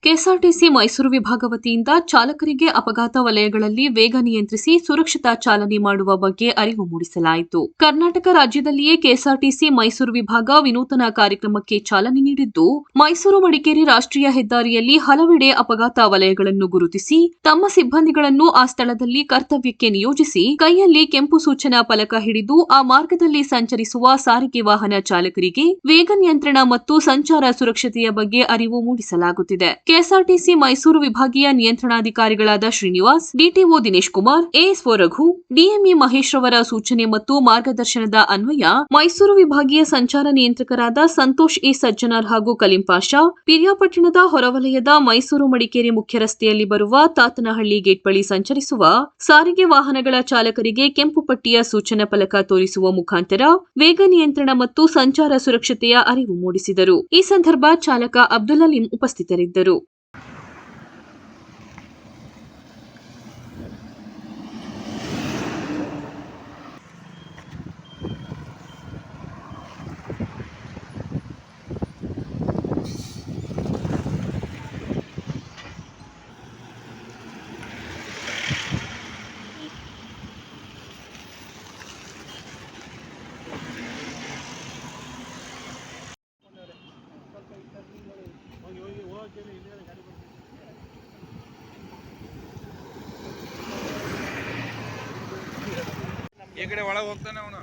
KSRTC Mysuru ವಿಭಾಗ ವತಿಯಿಂದ ಚಾಲಕರಿಗೆ ಅಪಘಾತ ವಲಯಗಳಲ್ಲಿ ವೇಗ ನಿಯಂತ್ರಿಸಿ ಸುರಕ್ಷಿತ ಚಾಲನೆ ಮಾಡುವ ಬಗ್ಗೆ ಅರಿವು ಮೂಡಿಸಲಾಯಿತು. ಕರ್ನಾಟಕ ರಾಜ್ಯದಲ್ಲಿಯೇ ಕೆಎಸ್ಆರ್ಟಿಸಿ ಮೈಸೂರು ವಿಭಾಗ ವಿನೂತನ ಕಾರ್ಯಕ್ರಮಕ್ಕೆ ಚಾಲನೆ ನೀಡಿದ್ದು, ಮೈಸೂರು ಮಡಿಕೇರಿ ರಾಷ್ಟ್ರೀಯ ಹೆದ್ದಾರಿಯಲ್ಲಿ ಹಲವೆಡೆ ಅಪಘಾತ ವಲಯಗಳನ್ನು ಗುರುತಿಸಿ ತಮ್ಮ ಸಿಬ್ಬಂದಿಗಳನ್ನು ಆ ಸ್ಥಳದಲ್ಲಿ ಕರ್ತವ್ಯಕ್ಕೆ ನಿಯೋಜಿಸಿ ಕೈಯಲ್ಲಿ ಕೆಂಪು ಸೂಚನಾ ಫಲಕ ಹಿಡಿದು ಆ ಮಾರ್ಗದಲ್ಲಿ ಸಂಚರಿಸುವ ಸಾರಿಗೆ ವಾಹನ ಚಾಲಕರಿಗೆ ವೇಗ ನಿಯಂತ್ರಣ ಮತ್ತು ಸಂಚಾರ ಸುರಕ್ಷತೆಯ ಬಗ್ಗೆ ಅರಿವು ಮೂಡಿಸಲಾಗುತ್ತಿದೆ. ಕೆಎಸ್ಆರ್ಟಿಸಿ ಮೈಸೂರು ವಿಭಾಗೀಯ ನಿಯಂತ್ರಣಾಧಿಕಾರಿಗಳಾದ ಶ್ರೀನಿವಾಸ್, ಡಿಟಿಒ ದಿನೇಶ್ ಕುಮಾರ್, ಎಎಸ್ಒ ರಘು, ಡಿಎಂಇ ಮಹೇಶ್ ರವರ ಸೂಚನೆ ಮತ್ತು ಮಾರ್ಗದರ್ಶನದ ಅನ್ವಯ ಮೈಸೂರು ವಿಭಾಗೀಯ ಸಂಚಾರ ನಿಯಂತ್ರಕರಾದ ಸಂತೋಷ್ ಎ ಸಜ್ಜನಾರ್ ಹಾಗೂ ಕಲೀಂ ಪಾಷಾ, ಪಿರಿಯಾಪಟ್ಟಣದ ಹೊರವಲಯದ ಮೈಸೂರು ಮಡಿಕೇರಿ ಮುಖ್ಯ ರಸ್ತೆಯಲ್ಲಿ ಬರುವ ತಾತನಹಳ್ಳಿ ಗೇಟ್ ಬಳಿ ಸಂಚರಿಸುವ ಸಾರಿಗೆ ವಾಹನಗಳ ಚಾಲಕರಿಗೆ ಕೆಂಪು ಪಟ್ಟಿಯ ಸೂಚನಾ ಫಲಕ ತೋರಿಸುವ ಮುಖಾಂತರ ವೇಗ ನಿಯಂತ್ರಣ ಮತ್ತು ಸಂಚಾರ ಸುರಕ್ಷತೆಯ ಅರಿವು ಮೂಡಿಸಿದರು. ಈ ಸಂದರ್ಭ ಚಾಲಕ ಅಬ್ದುಲ್ ಅಲೀಂ ಉಪಸ್ಥಿತರಿದ್ದರು. ಈ ಕಡೆ ಒಳಗೆ ಹೋಗ್ತಾನೆ ಅವನು.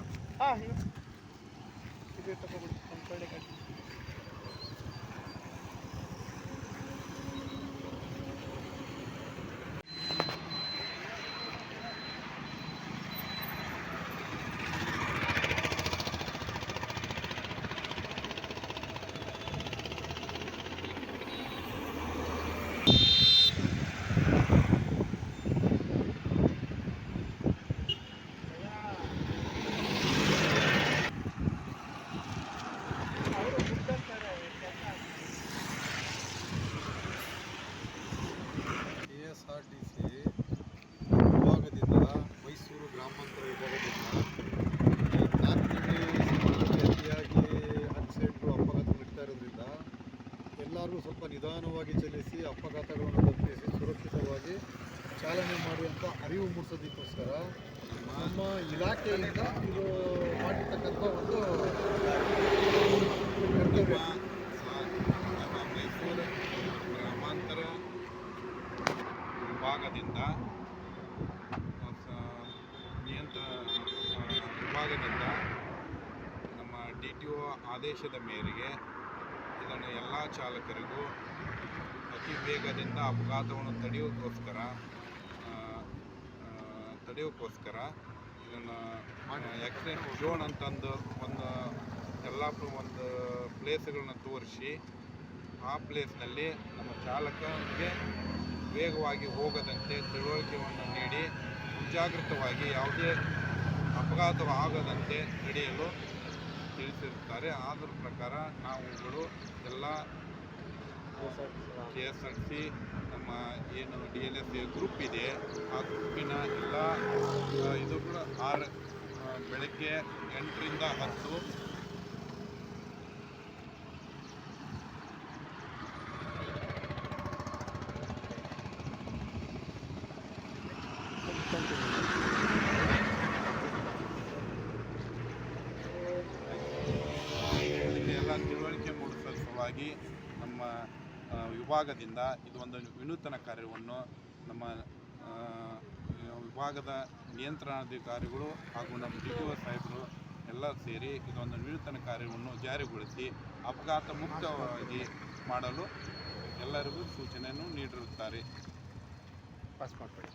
ಕೆಎಸ್ಆರ್ಟಿಸಿ ವಿಭಾಗದಿಂದ ಮೈಸೂರು ಗ್ರಾಮಾಂತರ ವಿಭಾಗದಿಂದ ಈ 4 ತಿಂಗಳಲ್ಲಿ ಅತಿಯಾಗಿ ಆಕ್ಸಿಡೆಂಟು ಅಪಘಾತ ನಡೀತಾ ಇರೋದ್ರಿಂದ ಎಲ್ಲರೂ ಸ್ವಲ್ಪ ನಿಧಾನವಾಗಿ ಚಲಿಸಿ ಅಪಘಾತಗಳನ್ನು ತಪ್ಪಿಸಿ ಸುರಕ್ಷಿತವಾಗಿ ಚಾಲನೆ ಮಾಡುವಂಥ ಅರಿವು ಮೂಡಿಸೋದಕ್ಕೋಸ್ಕರ ನಮ್ಮ ಇಲಾಖೆಯಿಂದ ಇದು ಮಾಡಿರ್ತಕ್ಕಂಥ ಒಂದು ಕರ್ತವ್ಯ. ಮೈಸೂರು ಗ್ರಾಮಾಂತರ ವಿಭಾಗದಿಂದ ವಿಭಾಗದಿಂದ ನಮ್ಮ DTO ಆದೇಶದ ಮೇರೆಗೆ ಇದನ್ನು ಎಲ್ಲ ಚಾಲಕರಿಗೂ ಅತಿ ವೇಗದಿಂದ ಅಪಘಾತವನ್ನು ತಡೆಯೋಕ್ಕೋಸ್ಕರ ಇದನ್ನು ಆಕ್ಸಿಡೆಂಟ್ ಝೋನ್ ಅಂತಂದು ಒಂದು ಪ್ಲೇಸ್ಗಳನ್ನ ತೋರಿಸಿ ಆ ಪ್ಲೇಸ್ನಲ್ಲಿ ನಮ್ಮ ಚಾಲಕನಿಗೆ ವೇಗವಾಗಿ ಹೋಗದಂತೆ ತಿಳುವಳಿಕೆಯನ್ನು ನೀಡಿ ಮುಂಜಾಗ್ರತವಾಗಿ ಯಾವುದೇ ಅಪಘಾತವಾಗದಂತೆ ನಡೆಯಲು ತಿಳಿಸಿರುತ್ತಾರೆ. ಅದರ ಪ್ರಕಾರ ನಾವುಗಳು ಎಲ್ಲ KSRTC ನಮ್ಮ ಏನು DLF ಗ್ರೂಪ್ ಇದೆ ಆ ಗ್ರೂಪಿನ ಎಲ್ಲ ಇದು ಕೂಡ ಬೆಳಗ್ಗೆ 8ರಿಂದ 10 ಇದನ್ನೆಲ್ಲ ತಿಳುವಳಿಕೆ ಮೂಡಿಸುವ ಸಲುವಾಗಿ ನಮ್ಮ ವಿಭಾಗದಿಂದ ಇದು ಒಂದು ವಿನೂತನ ಕಾರ್ಯವನ್ನು ನಮ್ಮ ವಿಭಾಗದ ನಿಯಂತ್ರಣಾಧಿಕಾರಿಗಳು ಹಾಗೂ ನಮ್ಮ DTO ಸಾಹೇಬರು ಎಲ್ಲ ಸೇರಿ ಇದೊಂದು ವಿನೂತನ ಕಾರ್ಯವನ್ನು ಜಾರಿಗೊಳಿಸಿ ಅಪಘಾತ ಮುಕ್ತವಾಗಿ ಮಾಡಲು ಎಲ್ಲರಿಗೂ ಸೂಚನೆಯನ್ನು ನೀಡಿರುತ್ತಾರೆ. ಪಾಸ್ ಮಾಡಿಕೊಳ್ಳಿ.